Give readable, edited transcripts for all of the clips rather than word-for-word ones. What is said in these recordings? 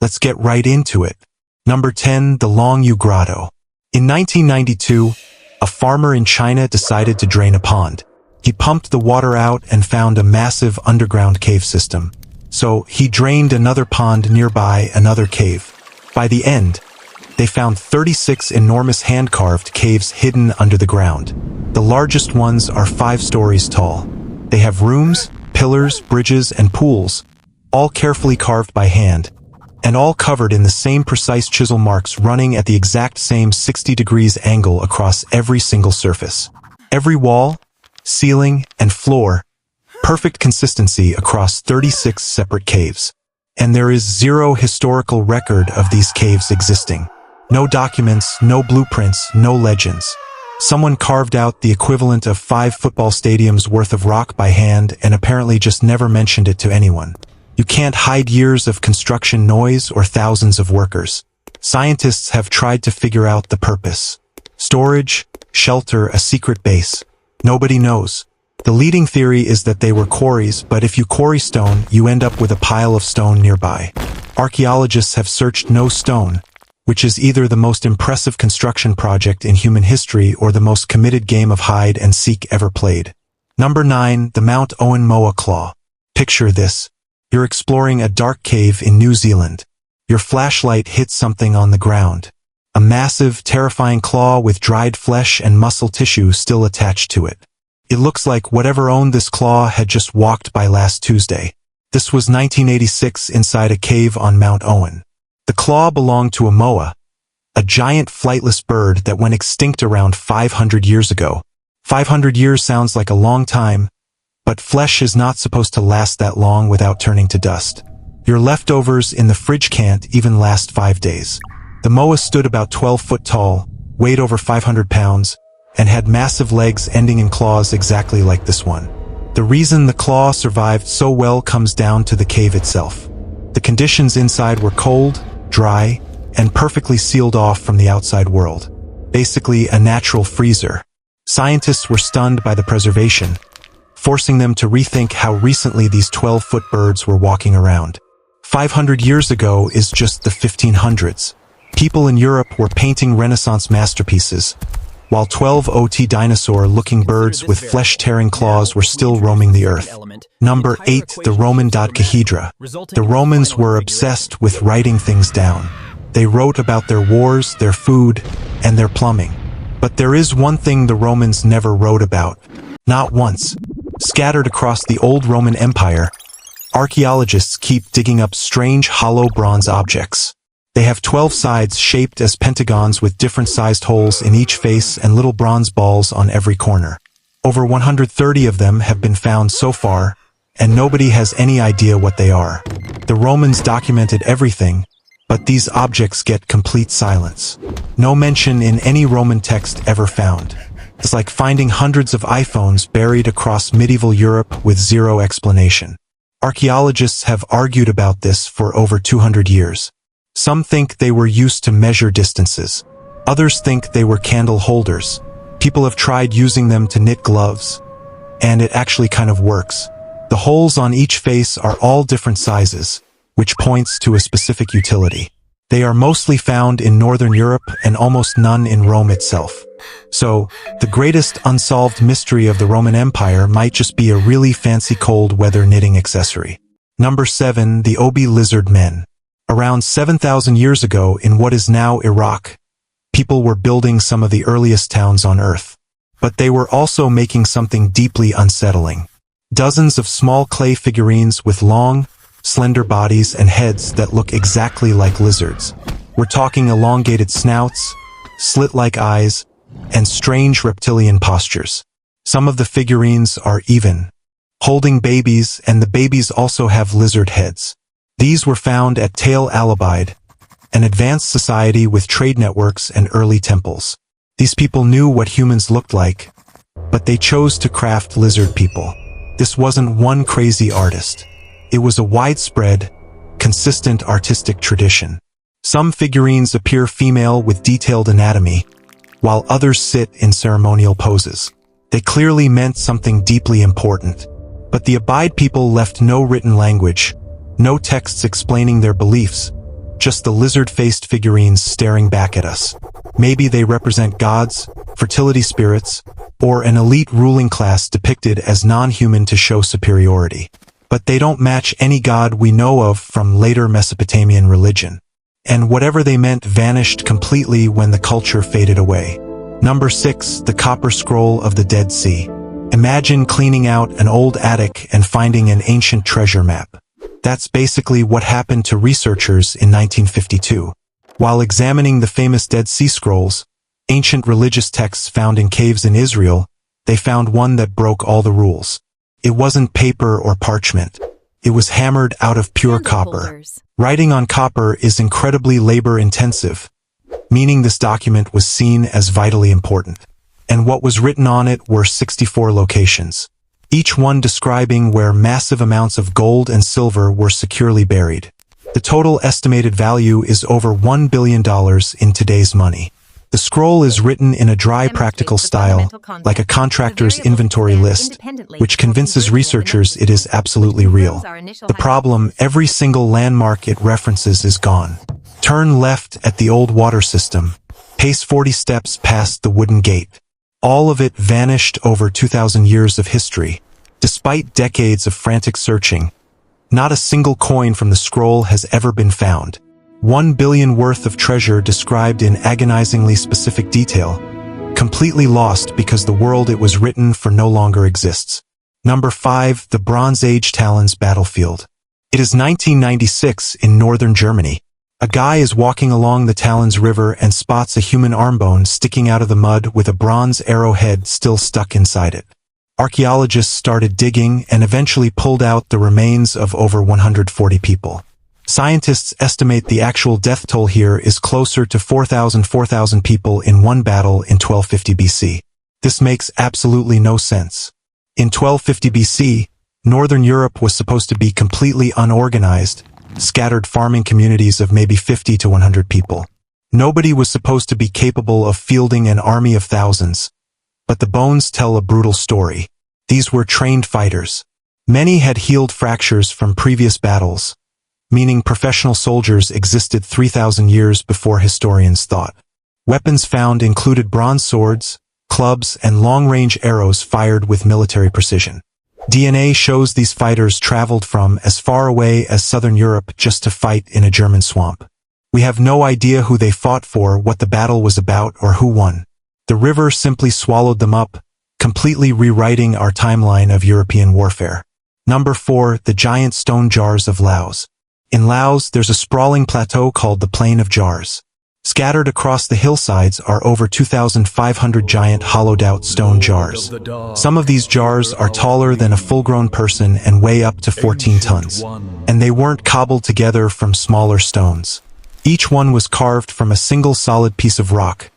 Let's get right into it. Number 10. The Longyu Grotto. In 1992, a farmer in China decided to drain a pond. He pumped the water out and found a massive underground cave system. So he drained another pond nearby, another cave. By the end, they found 36 enormous hand-carved caves hidden under the ground. The largest ones are 5 stories tall. They have rooms, pillars, bridges, and pools, all carefully carved by hand, and all covered in the same precise chisel marks running at the exact same 60 degrees angle across every single surface. Every wall, ceiling, and floor, perfect consistency across 36 separate caves. And there is zero historical record of these caves existing. No documents, no blueprints, no legends. Someone carved out the equivalent of 5 football stadiums worth of rock by hand and apparently just never mentioned it to anyone. You can't hide years of construction noise or thousands of workers. Scientists have tried to figure out the purpose. Storage, shelter, a secret base. Nobody knows. The leading theory is that they were quarries, but if you quarry stone, you end up with a pile of stone nearby. Archaeologists have searched no stone, which is either the most impressive construction project in human history or the most committed game of hide and seek ever played. Number 9. The Mount Owen Moa Claw. Picture this. You're exploring a dark cave in New Zealand. Your flashlight hits something on the ground. A massive, terrifying claw with dried flesh and muscle tissue still attached to it. It looks like whatever owned this claw had just walked by last Tuesday. This was 1986 inside a cave on Mount Owen. The claw belonged to a moa, a giant flightless bird that went extinct around 500 years ago. 500 years sounds like a long time, but flesh is not supposed to last that long without turning to dust. Your leftovers in the fridge can't even last 5 days. The moa stood about 12 foot tall, weighed over 500 pounds, and had massive legs ending in claws exactly like this one. The reason the claw survived so well comes down to the cave itself. The conditions inside were cold, dry, and perfectly sealed off from the outside world. Basically a natural freezer. Scientists were stunned by the preservation, forcing them to rethink how recently these 12-foot birds were walking around. 500 years ago is just the 1500s. People in Europe were painting Renaissance masterpieces, while 12 OT dinosaur-looking birds with flesh-tearing claws were still roaming the earth. Number 8. The Roman dodecahedra. The Romans were obsessed with writing things down. They wrote about their wars, their food, and their plumbing. But there is one thing the Romans never wrote about. Not once. Scattered across the old Roman Empire, archaeologists keep digging up strange hollow bronze objects. They have 12 sides shaped as pentagons with different sized holes in each face and little bronze balls on every corner. Over 130 of them have been found so far, and nobody has any idea what they are. The Romans documented everything, but these objects get complete silence. No mention in any Roman text ever found. It's like finding hundreds of iPhones buried across medieval Europe with zero explanation. Archaeologists have argued about this for over 200 years. Some think they were used to measure distances. Others think they were candle holders. People have tried using them to knit gloves, and it actually kind of works. The holes on each face are all different sizes, which points to a specific utility. They are mostly found in Northern Europe and almost none in Rome itself. So, the greatest unsolved mystery of the Roman Empire might just be a really fancy cold weather knitting accessory. Number 7. The Obi Lizard Men. Around 7,000 years ago in what is now Iraq, people were building some of the earliest towns on Earth. But they were also making something deeply unsettling. Dozens of small clay figurines with long, slender bodies and heads that look exactly like lizards. We're talking elongated snouts, slit-like eyes, and strange reptilian postures. Some of the figurines are even holding babies, and the babies also have lizard heads. These were found at Tel Alabide, an advanced society with trade networks and early temples. These people knew what humans looked like, but they chose to craft lizard people. This wasn't one crazy artist. It was a widespread, consistent artistic tradition. Some figurines appear female with detailed anatomy, while others sit in ceremonial poses. They clearly meant something deeply important. But the Abide people left no written language, no texts explaining their beliefs. just the lizard-faced figurines staring back at us. Maybe they represent gods, fertility spirits, or an elite ruling class depicted as non-human to show superiority. But they don't match any god we know of from later Mesopotamian religion. And whatever they meant vanished completely when the culture faded away. Number 6, the Copper Scroll of the Dead Sea. Imagine cleaning out an old attic and finding an ancient treasure map. That's basically what happened to researchers in 1952. While examining the famous Dead Sea Scrolls, ancient religious texts found in caves in Israel, they found one that broke all the rules. It wasn't paper or parchment. It was hammered out of pure copper. Writing on copper is incredibly labor-intensive, meaning this document was seen as vitally important. And what was written on it were 64 locations, each one describing where massive amounts of gold and silver were securely buried. The total estimated value is over $1 billion in today's money. The scroll is written in a dry, practical style, like a contractor's inventory list, which convinces researchers it is absolutely real. The problem, every single landmark it references is gone. Turn left at the old water system. Pace 40 steps past the wooden gate. All of it vanished over 2,000 years of history. Despite decades of frantic searching, not a single coin from the scroll has ever been found. 1 billion worth of treasure described in agonizingly specific detail, completely lost because the world it was written for no longer exists. Number 5, the Bronze Age Talons Battlefield. It is 1996 in northern Germany. A guy is walking along the Talons River and spots a human arm bone sticking out of the mud with a bronze arrowhead still stuck inside it. Archaeologists started digging and eventually pulled out the remains of over 140 people. Scientists estimate the actual death toll here is closer to 4,000 people in one battle in 1250 BC. This makes absolutely no sense. In 1250 BC, Northern Europe was supposed to be completely unorganized, scattered farming communities of maybe 50 to 100 people. Nobody was supposed to be capable of fielding an army of thousands. But the bones tell a brutal story. These were trained fighters. Many had healed fractures from previous battles, meaning professional soldiers existed 3,000 years before historians thought. Weapons found included bronze swords, clubs, and long-range arrows fired with military precision. DNA shows these fighters traveled from as far away as southern Europe just to fight in a German swamp. We have no idea who they fought for, what the battle was about, or who won. The river simply swallowed them up, completely rewriting our timeline of European warfare. Number 4, the giant stone jars of Laos. In Laos, there's a sprawling plateau called the Plain of Jars. Scattered across the hillsides are over 2,500 giant hollowed-out stone jars. Some of these jars are taller than a full-grown person and weigh up to 14 tons. And they weren't cobbled together from smaller stones. Each one was carved from a single solid piece of rock,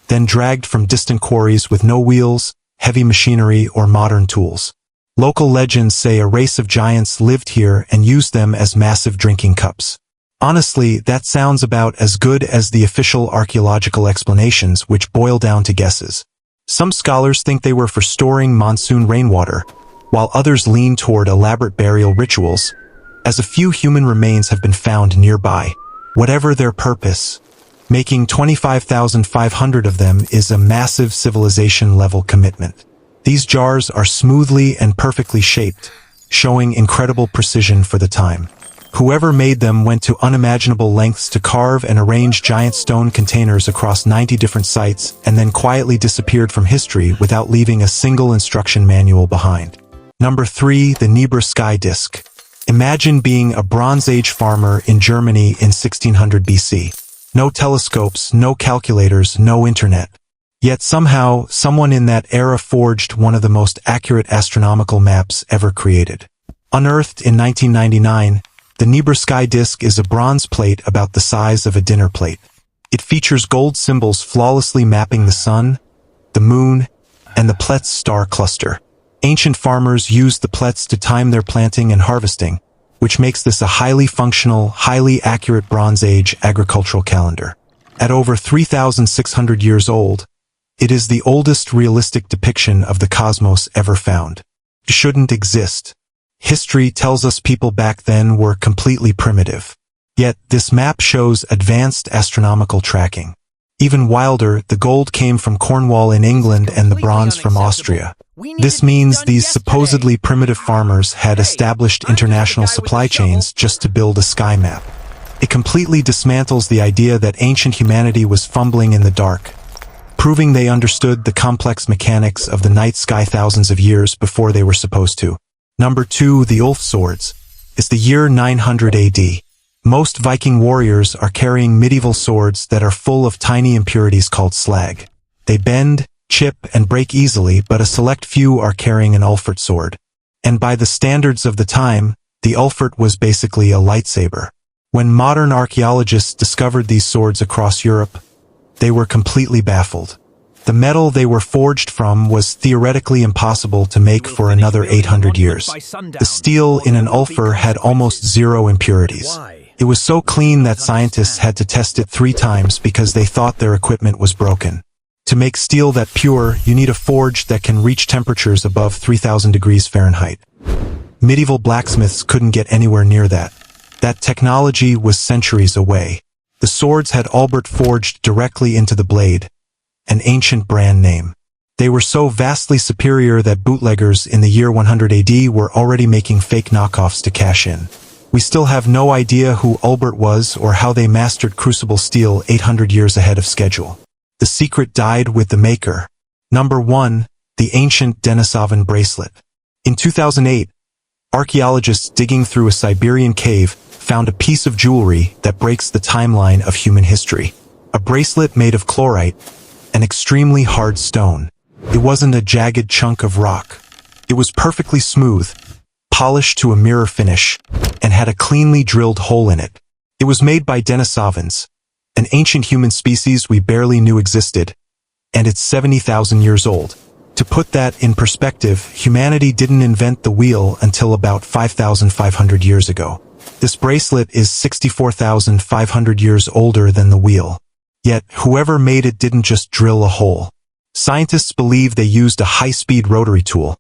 then dragged from distant quarries with no wheels, heavy machinery, or modern tools. Local legends say a race of giants lived here and used them as massive drinking cups. Honestly, that sounds about as good as the official archaeological explanations, which boil down to guesses. Some scholars think they were for storing monsoon rainwater, while others lean toward elaborate burial rituals, as a few human remains have been found nearby. Whatever their purpose, making 25,500 of them is a massive civilization-level commitment. These jars are smoothly and perfectly shaped, showing incredible precision for the time. Whoever made them went to unimaginable lengths to carve and arrange giant stone containers across 90 different sites and then quietly disappeared from history without leaving a single instruction manual behind. Number 3, the Nebra Sky Disk. Imagine being a Bronze Age farmer in Germany in 1600 BC. No telescopes, no calculators, no internet. Yet somehow, someone in that era forged one of the most accurate astronomical maps ever created. Unearthed in 1999, the Nebra Sky Disk is a bronze plate about the size of a dinner plate. It features gold symbols flawlessly mapping the sun, the moon, and the Pletz star cluster. Ancient farmers used the Pletz to time their planting and harvesting, which makes this a highly functional, highly accurate Bronze Age agricultural calendar. At over 3,600 years old, it is the oldest realistic depiction of the cosmos ever found. It shouldn't exist. History tells us people back then were completely primitive. Yet, this map shows advanced astronomical tracking. Even wilder, the gold came from Cornwall in England and the bronze from Austria. This means these supposedly primitive farmers had established international supply chains just to build a sky map. It completely dismantles the idea that ancient humanity was fumbling in the dark, proving they understood the complex mechanics of the night sky thousands of years before they were supposed to. Number 2, the Ulf swords. It's the year 900 AD. Most Viking warriors are carrying medieval swords that are full of tiny impurities called slag. They bend, chip, and break easily, but a select few are carrying an Ulfert sword. And by the standards of the time, the Ulfert was basically a lightsaber. When modern archaeologists discovered these swords across Europe, they were completely baffled. The metal they were forged from was theoretically impossible to make for another 800 years. The steel in an Ulfer had almost zero impurities. It was so clean that scientists had to test it 3 times because they thought their equipment was broken. To make steel that pure, you need a forge that can reach temperatures above 3,000 degrees Fahrenheit. Medieval blacksmiths couldn't get anywhere near that. That technology was centuries away. The swords had Albert forged directly into the blade, an ancient brand name. They were so vastly superior that bootleggers in the year 100 AD were already making fake knockoffs to cash in. We still have no idea who Albert was or how they mastered crucible steel 800 years ahead of schedule. The secret died with the maker. Number 1, the ancient Denisovan bracelet. In 2008, archaeologists digging through a Siberian cave found a piece of jewelry that breaks the timeline of human history. A bracelet made of chlorite, an extremely hard stone. It wasn't a jagged chunk of rock. It was perfectly smooth, polished to a mirror finish, and had a cleanly drilled hole in it. It was made by Denisovans, an ancient human species we barely knew existed, and it's 70,000 years old. To put that in perspective, humanity didn't invent the wheel until about 5,500 years ago. This bracelet is 64,500 years older than the wheel. Yet, whoever made it didn't just drill a hole. Scientists believe they used a high-speed rotary tool,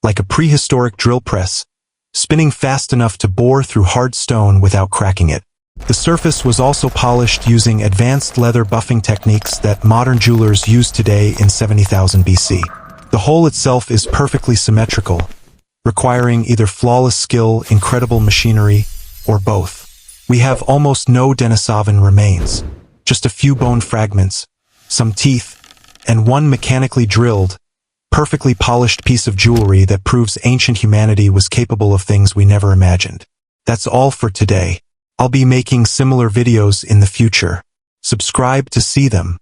like a prehistoric drill press, spinning fast enough to bore through hard stone without cracking it. The surface was also polished using advanced leather buffing techniques that modern jewelers use today in 70,000 BC. The hole itself is perfectly symmetrical, requiring either flawless skill, incredible machinery, or both. We have almost no Denisovan remains, just a few bone fragments, some teeth, and one mechanically drilled, perfectly polished piece of jewelry that proves ancient humanity was capable of things we never imagined. That's all for today. I'll be making similar videos in the future. Subscribe to see them.